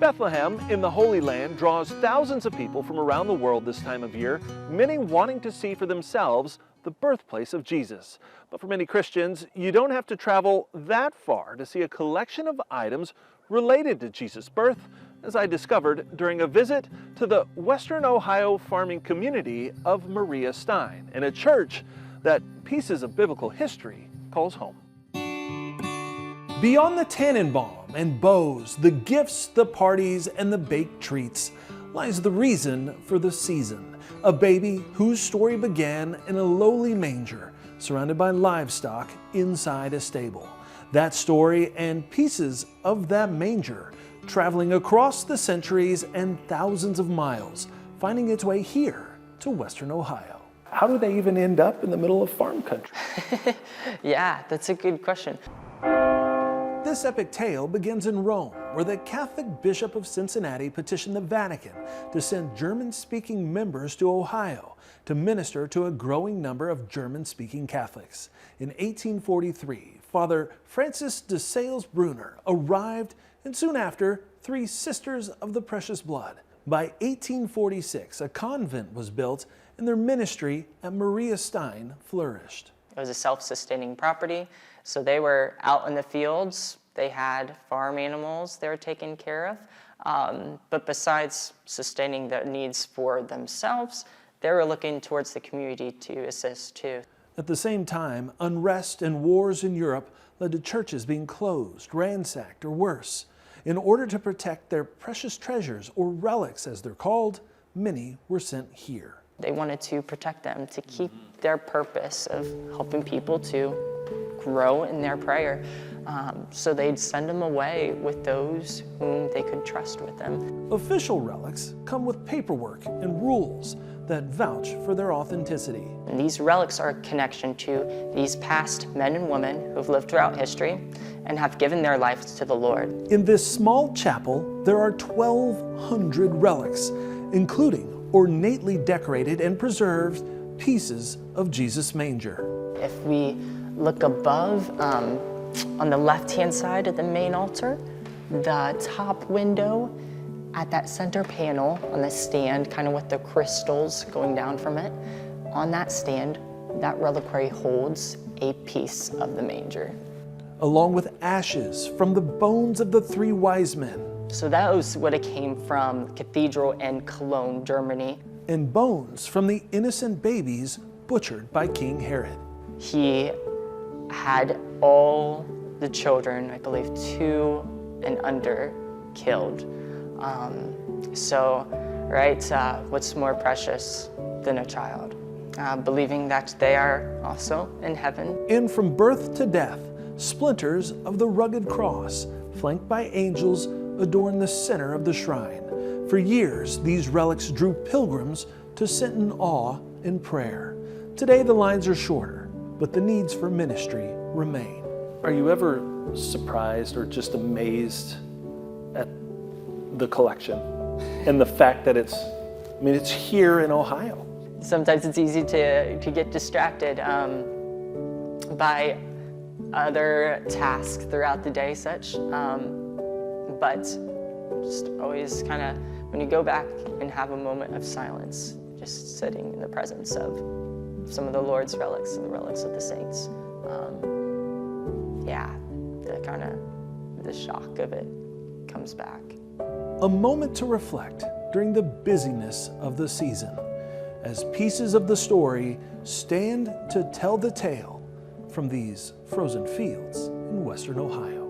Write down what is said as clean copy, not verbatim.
Bethlehem in the Holy Land draws thousands of people from around the world this time of year, many wanting to see for themselves the birthplace of Jesus. But for many Christians, you don't have to travel that far to see a collection of items related to Jesus' birth, as I discovered during a visit to the Western Ohio farming community of Maria Stein, in a church that Pieces of Biblical History calls home. Beyond the Tannenbaum and bows, the gifts, the parties, and the baked treats lies the reason for the season. A baby whose story began in a lowly manger, surrounded by livestock inside a stable. That story and pieces of that manger traveling across the centuries and thousands of miles, finding its way here to Western Ohio. How do they even end up in the middle of farm country? Yeah, that's a good question. This epic tale begins in Rome, where the Catholic Bishop of Cincinnati petitioned the Vatican to send German-speaking members to Ohio to minister to a growing number of German-speaking Catholics. In 1843, Father Francis de Sales Brunner arrived, and soon after, 3 Sisters of the Precious Blood. By 1846, a convent was built, and their ministry at Maria Stein flourished. It was a self-sustaining property, so they were out in the fields. They had farm animals they were taking care of. But besides sustaining their needs for themselves, they were looking towards the community to assist too. At the same time, unrest and wars in Europe led to churches being closed, ransacked, or worse. In order to protect their precious treasures, or relics as they're called, many were sent here. They wanted to protect them, to keep their purpose of helping people to grow in their prayer. So they'd send them away with those whom they could trust with them. Official relics come with paperwork and rules that vouch for their authenticity. And these relics are a connection to these past men and women who've lived throughout history and have given their lives to the Lord. In this small chapel, there are 1,200 relics, including ornately decorated and preserved pieces of Jesus' manger. If we look above, on the left-hand side of the main altar, the top window at that center panel on the stand, kind of with the crystals going down from it, on that stand, that reliquary holds a piece of the manger. Along with ashes from the bones of the 3 wise men. So that was what it came from, cathedral in Cologne, Germany. And bones from the innocent babies butchered by King Herod. He had all the children, I believe 2 and under, killed. What's more precious than a child? Believing that they are also in heaven. And from birth to death, splinters of the rugged cross, flanked by angels, adorn the center of the shrine. For years, these relics drew pilgrims to sit in awe and prayer. Today, the lines are shorter, but the needs for ministry remain. Are you ever surprised or just amazed at the collection and the fact that it's here in Ohio? Sometimes it's easy to get distracted by other tasks throughout the day, but just always kind of, when you go back and have a moment of silence, just sitting in the presence of some of the Lord's relics and the relics of the saints, the shock of it comes back. A moment to reflect during the busyness of the season, as pieces of the story stand to tell the tale from these frozen fields in Western Ohio.